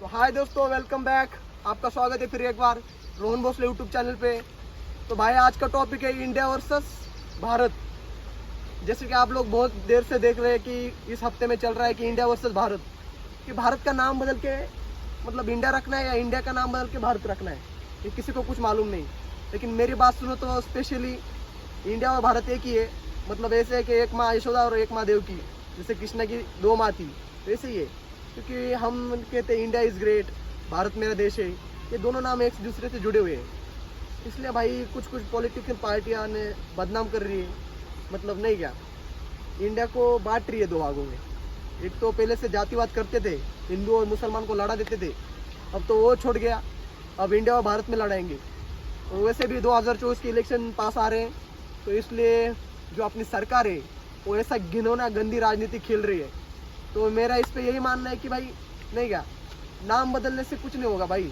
तो हाय दोस्तों, welcome back. आपका स्वागत है फिर एक बार रोहन भोसले यूट्यूब चैनल पे। तो भाई आज का टॉपिक है इंडिया वर्सेस भारत। जैसे कि आप लोग बहुत देर से देख रहे हैं कि इस हफ्ते में चल रहा है कि इंडिया वर्सेस भारत, कि भारत का नाम बदल के मतलब इंडिया रखना है या इंडिया का नाम बदल के भारत रखना है, ये किसी को कुछ मालूम नहीं। लेकिन मेरी बात सुनो तो स्पेशली इंडिया और भारत एक ही है। मतलब ऐसे है कि एक माँ यशोदा और एक माँ देवकी, जैसे कृष्ण की दो माँ थी वैसे ही है। क्योंकि हम कहते हैं इंडिया इज़ ग्रेट, भारत मेरा देश है, ये दोनों नाम एक दूसरे से जुड़े हुए हैं। इसलिए भाई कुछ कुछ पॉलिटिकल पार्टियां ने बदनाम कर रही है, मतलब नहीं क्या, इंडिया को बांट रही है दो भागों में। एक तो पहले से जातिवाद करते थे, हिंदू और मुसलमान को लड़ा देते थे, अब तो वो छूट गया, अब इंडिया और भारत में लड़ाएंगे। तो वैसे भी 2024 के इलेक्शन पास आ रहे हैं, तो इसलिए जो अपनी सरकार है वो ऐसा घिनौना गंदी राजनीति खेल रही है। तो मेरा इस पे यही मानना है कि भाई नहीं क्या, नाम बदलने से कुछ नहीं होगा भाई।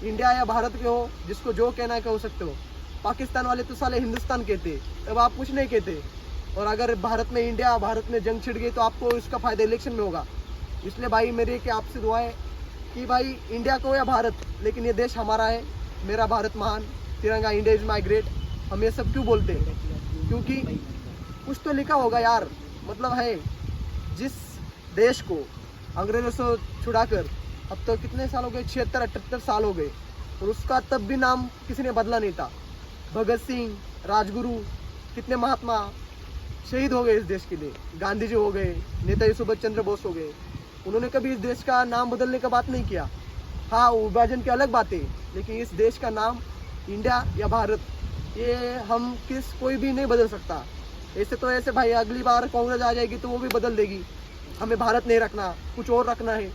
इंडिया या भारत के हो, जिसको जो कहना है कह सकते हो। पाकिस्तान वाले तो साले हिंदुस्तान कहते, अब आप कुछ नहीं कहते। और अगर भारत में इंडिया भारत में जंग छिड़ गई तो आपको इसका फायदा इलेक्शन में होगा। इसलिए भाई मेरी कि आपसे दुआ है कि भाई इंडिया को या भारत, लेकिन ये देश हमारा है। मेरा भारत महान, तिरंगा इंडिया इज माई ग्रेट। हम ये सब क्यों बोलते हैं? क्योंकि कुछ तो लिखा होगा यार। मतलब है, जिस देश को अंग्रेजों से छुड़ाकर अब तो कितने साल हो गए, 76-78 साल हो गए, और उसका तब भी नाम किसी ने बदला नहीं था। भगत सिंह, राजगुरु, कितने महात्मा शहीद हो गए इस देश के लिए। गांधी जी हो गए, नेताजी सुभाष चंद्र बोस हो गए, उन्होंने कभी इस देश का नाम बदलने का बात नहीं किया। हाँ, विभाजन की अलग बात है, लेकिन इस देश का नाम इंडिया या भारत, ये हम कोई भी नहीं बदल सकता। ऐसे तो ऐसे भाई अगली बार कांग्रेस आ जाएगी तो वो भी बदल देगी, हमें भारत नहीं रखना, कुछ और रखना है।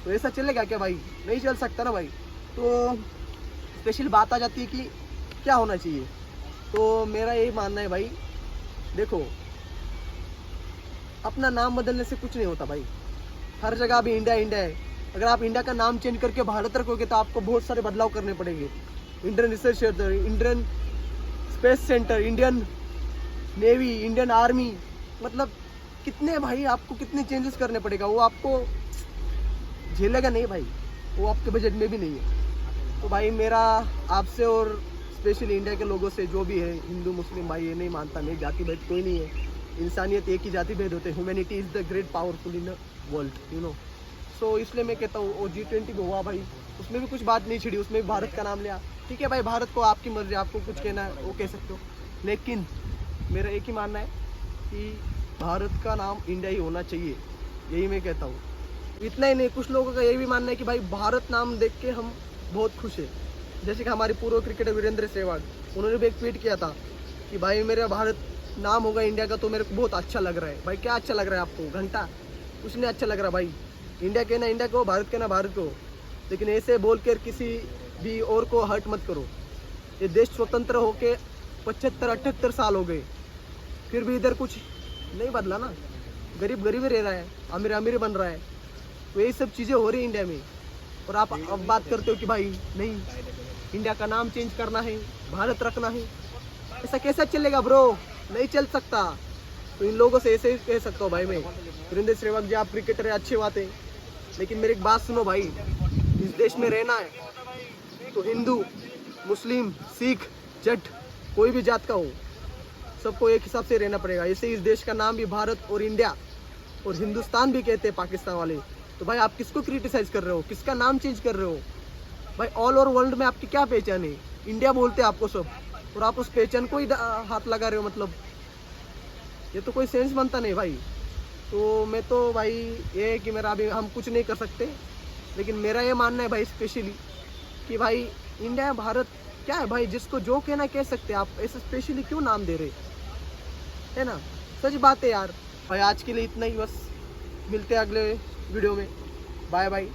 तो ऐसा चलेगा क्या भाई? नहीं चल सकता ना भाई। तो स्पेशल बात आ जाती है कि क्या होना चाहिए। तो मेरा यही मानना है भाई, देखो अपना नाम बदलने से कुछ नहीं होता भाई। हर जगह अभी इंडिया इंडिया है। अगर आप इंडिया का नाम चेंज करके भारत रखोगे तो आपको बहुत सारे बदलाव करने पड़ेंगे। Indian research centre, Indian space centre, Indian navy, Indian army, मतलब कितने भाई आपको कितने चेंजेस करने पड़ेगा। वो आपको झेलेगा नहीं भाई, वो आपके बजट में भी नहीं है। तो भाई मेरा आपसे और स्पेशली इंडिया के लोगों से, जो भी है हिंदू मुस्लिम भाई, ये नहीं मानता मैं जाति भेद कोई नहीं है। इंसानियत एक ही जाति भेद होते हैं। Humanity is the great powerful in the world, you know. So इसलिए मैं कहता हूँ, वो G20 में हुआ भाई, उसमें भी कुछ बात नहीं छिड़ी, उसमें भी भारत का नाम लिया। ठीक है भाई, भारत को आपकी मर्जी, आपको कुछ कहना है वो कह सकते हो, लेकिन मेरा एक ही मानना है कि भारत का नाम इंडिया ही होना चाहिए, यही मैं कहता हूँ। इतना ही नहीं, कुछ लोगों का यही भी मानना है कि भाई भारत नाम देख के हम बहुत खुश हैं। जैसे कि हमारे पूर्व क्रिकेटर वीरेंद्र सहवाग, उन्होंने भी एक ट्वीट किया था कि भाई मेरा भारत नाम होगा इंडिया का तो मेरे को बहुत अच्छा लग रहा है। भाई क्या अच्छा लग रहा है आपको? घंटा कुछ नहीं अच्छा लग रहा भाई। इंडिया कहना इंडिया को, भारत कहना भारत को। लेकिन ऐसे बोल कर किसी भी और को हर्ट मत करो। ये देश स्वतंत्र होके 75-78 साल हो गए, फिर भी इधर कुछ नहीं बदला ना। गरीब गरीब ही रह रहा है, अमीर अमीर बन रहा है। तो यही सब चीज़ें हो रही है इंडिया में। और आप अब बात करते हो कि भाई नहीं, इंडिया का नाम चेंज करना है, भारत रखना है। ऐसा कैसा चलेगा ब्रो? नहीं चल सकता। तो इन लोगों से ऐसे ही कह सकता हूँ भाई मैं, वीरेंद्र सहवाग जी आप क्रिकेटर है, अच्छी बात है, लेकिन मेरी एक बात सुनो भाई, इस देश में रहना है तो हिंदू, मुस्लिम, सिख, जट, कोई भी जात का हो, सबको एक हिसाब से रहना पड़ेगा। ऐसे इस देश का नाम भी भारत और इंडिया और हिंदुस्तान भी कहते हैं पाकिस्तान वाले। तो भाई आप किसको क्रिटिसाइज कर रहे हो? किसका नाम चेंज कर रहे हो भाई? ऑल ओवर वर्ल्ड में आपकी क्या पहचान है? इंडिया बोलते हैं आपको सब, और आप उस पहचान को ही हाथ लगा रहे हो। मतलब ये तो कोई सेंस बनता नहीं भाई। तो मैं तो भाई ये है कि मेरा अभी हम कुछ नहीं कर सकते, लेकिन मेरा ये मानना है भाई स्पेशली कि भाई इंडिया भारत क्या है भाई, जिसको जो कहना कह सकते हैं। आप ऐसे स्पेशली क्यों नाम दे रहे है ना? सच बात है यार। भाई आज के लिए इतना ही बस, मिलते हैं अगले वीडियो में। Bye bye.